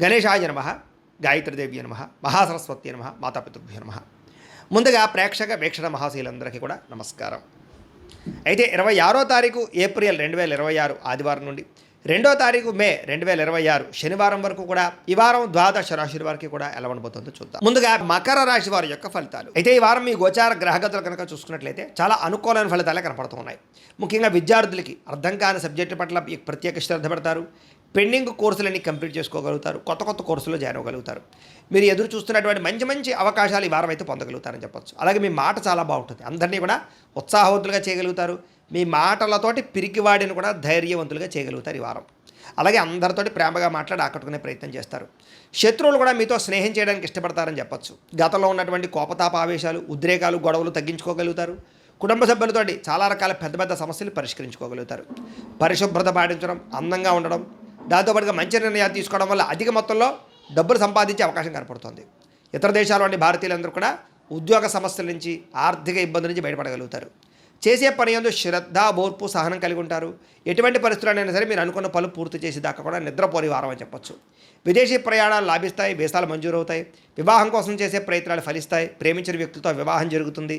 గణేశాయ నమః, గాయత్రీదేవి నమః, మహాసరస్వతి నమః, మాతాపితృభ్యో నమః. ముందుగా ప్రేక్షక వీక్షణ మహాశీలందరికీ కూడా నమస్కారం. అయితే 26వ తారీఖు ఏప్రిల్ 2026 ఆదివారం నుండి 2వ తారీఖు మే 2026 శనివారం వరకు కూడా ఈ వారం ద్వాదశ రాశుల వారికి కూడా ఎలా ఉండబోతుందో చూద్దాం. ముందుగా మకర రాశి వారి యొక్క ఫలితాలు. అయితే ఈ వారం మీ గోచార గ్రహగతులు కనుక చూసుకున్నట్లయితే చాలా అనుకూలమైన ఫలితాలే కనపడుతున్నాయి. ముఖ్యంగా విద్యార్థులకి అర్థం కాని సబ్జెక్టు పట్ల ప్రత్యేక శ్రద్ధ పెడతారు. పెండింగ్ కోర్సులన్నీ కంప్లీట్ చేసుకోగలుగుతారు. కొత్త కొత్త కోర్సులో జాయిన్ అవ్వగలుగుతారు. మీరు ఎదురు చూస్తున్నటువంటి మంచి మంచి అవకాశాలు ఈ వారం అయితే పొందగలుగుతారని చెప్పొచ్చు. అలాగే మీ మాట చాలా బాగుంటుంది. అందరినీ కూడా ఉత్సాహవంతులుగా చేయగలుగుతారు. మీ మాటలతోటి పిరికివాడిని కూడా ధైర్యవంతులుగా చేయగలుగుతారు ఈ వారం. అలాగే అందరితోటి ప్రేమగా మాట్లాడి ఆకట్టుకునే ప్రయత్నం చేస్తారు. శత్రువులు కూడా మీతో స్నేహం చేయడానికి ఇష్టపడతారని చెప్పొచ్చు. గతంలో ఉన్నటువంటి కోపతాప ఆవేశాలు, ఉద్రేకాలు, గొడవలు తగ్గించుకోగలుగుతారు. కుటుంబ సభ్యులతోటి చాలా రకాల పెద్ద పెద్ద సమస్యలు పరిష్కరించుకోగలుగుతారు. పరిశుభ్రత పాటించడం, అందంగా ఉండడం, దాంతోపాటుగా మంచి నిర్ణయాలు తీసుకోవడం వల్ల అధిక మొత్తంలో డబ్బులు సంపాదించే అవకాశం కనపడుతుంది. ఇతర దేశాల్లోని భారతీయులందరూ కూడా ఉద్యోగ సమస్యల నుంచి, ఆర్థిక ఇబ్బందుల నుంచి బయటపడగలుగుతారు. చేసే పని యందు శ్రద్ధ, ఓర్పు, సహనం కలిగి ఉంటారు. ఎటువంటి పరిస్థితులైనా సరే మీరు అనుకున్న పనులు పూర్తి చేసేదాకా కూడా నిద్రపోని వారం అని చెప్పొచ్చు. విదేశీ ప్రయాణాలు లాభిస్తాయి. వీసాలు మంజూరవుతాయి. వివాహం కోసం చేసే ప్రయత్నాలు ఫలిస్తాయి. ప్రేమించిన వ్యక్తులతో వివాహం జరుగుతుంది.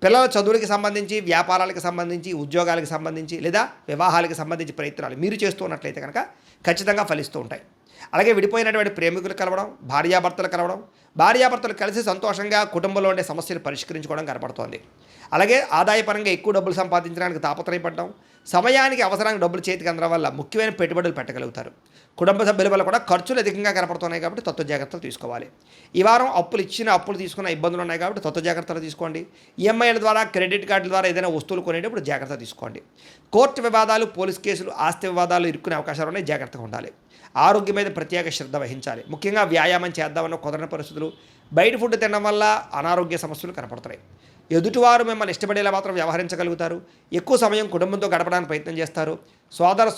పిల్లల చదువులకి సంబంధించి, వ్యాపారాలకు సంబంధించి, ఉద్యోగాలకు సంబంధించి లేదా వివాహాలకు సంబంధించి ప్రయత్నాలు మీరు చేస్తున్నట్లయితే కనుక ఖచ్చితంగా ఫలిస్తూ ఉంటాయి. అలాగే విడిపోయినటువంటి ప్రేమికులు కలవడం, భార్యాభర్తలు కలవడం, భార్యాభర్తలు కలిసి సంతోషంగా కుటుంబంలో ఉండే సమస్యలు పరిష్కరించుకోవడం కనపడుతోంది. అలాగే ఆదాయపరంగా ఎక్కువ డబ్బులు సంపాదించడానికి తాపత్రయపడడం, సమయానికి అవసరానికి డబ్బులు చేతికి అందడం వల్ల ముఖ్యమైన పెట్టుబడులు పెట్టగలుగుతారు. కుటుంబ సభ్యుల వల్ల కూడా ఖర్చులు అధికంగా కనపడుతున్నాయి కాబట్టి తత్వ జాగ్రత్తలు తీసుకోవాలి. ఈ వారం అప్పులు తీసుకున్న ఇబ్బందులు ఉన్నాయి కాబట్టి తత్వ జాగ్రత్తలు తీసుకోండి. ఈఎంఐల ద్వారా, క్రెడిట్ కార్డుల ద్వారా ఏదైనా వస్తువులు కొనేటప్పుడు జాగ్రత్త తీసుకోండి. కోర్టు వివాదాలు, పోలీస్ కేసులు, ఆస్తి వివాదాలు ఇరుక్కునే అవకాశాలు ఉన్నాయి. జాగ్రత్తగా ఉండాలి. ఆరోగ్యం మీద ప్రత్యేక శ్రద్ధ వహించాలి. ముఖ్యంగా వ్యాయామం చేద్దామన్న కుదరని పరిస్థితులు, బయట ఫుడ్ తినడం వల్ల అనారోగ్య సమస్యలు కనపడుతున్నాయి. ఎదుటివారు మిమ్మల్ని ఇష్టపడేలా మాత్రం వ్యవహరించగలుగుతారు. ఎక్కువ సమయం కుటుంబంతో గడపడానికి ప్రయత్నం చేస్తారు.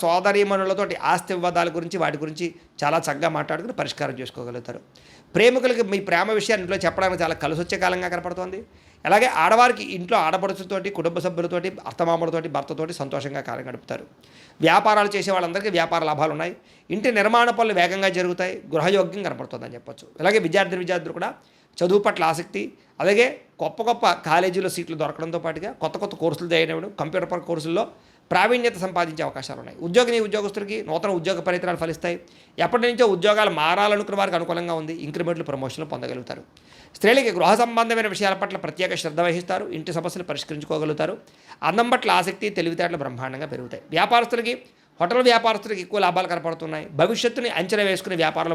సోదరీమణులతోటి ఆస్తి వివాదాల గురించి, వాటి గురించి చాలా చక్కగా మాట్లాడుకుని పరిష్కారం చేసుకోగలుగుతారు. ప్రేమికులకి మీ ప్రేమ విషయాన్ని ఇంట్లో చెప్పడానికి చాలా కలిసొచ్చే కాలంగా కనపడుతోంది. అలాగే ఆడవారికి ఇంట్లో ఆడపడుచులతోటి, కుటుంబ సభ్యులతోటి, అత్తమామలతోటి, భర్తతోటి సంతోషంగా కాలం గడుపుతారు. వ్యాపారాలు చేసే వాళ్ళందరికీ వ్యాపార లాభాలు ఉన్నాయి. ఇంటి నిర్మాణ పనులు వేగంగా జరుగుతాయి. గృహయోగ్యం కనపడుతుందని చెప్పొచ్చు. అలాగే విద్యార్థులు కూడా చదువు పట్ల ఆసక్తి, అలాగే గొప్ప కాలేజీలో సీట్లు దొరకడంతో పాటుగా కొత్త కొత్త కోర్సులు చేయడం, కంప్యూటర్ కోర్సుల్లో ప్రావీణ్యత సంపాదించే అవకాశాలు ఉన్నాయి. ఉద్యోగస్తులకి నూతన ఉద్యోగ పరిత్రాలు ఫలిస్తాయి. ఎప్పటి నుంచో ఉద్యోగాలు మారాలనుకున్న వారికి అనుకూలంగా ఉంది. ఇంక్రిమెంట్లు, ప్రమోషన్లు పొందగలుగుతారు. స్త్రీలకి గృహ సంబంధమైన విషయాల పట్ల ప్రత్యేక శ్రద్ధ వహిస్తారు. ఇంటి సమస్యలు పరిష్కరించుకోగలుగుతారు. అందం పట్ల ఆసక్తి, తెలివితేటలు బ్రహ్మాండంగా పెరుగుతాయి. హోటల్ వ్యాపారస్తులకి ఎక్కువ లాభాలు కనపడుతున్నాయి. భవిష్యత్తుని అంచనా వేసుకునే వ్యాపారంలో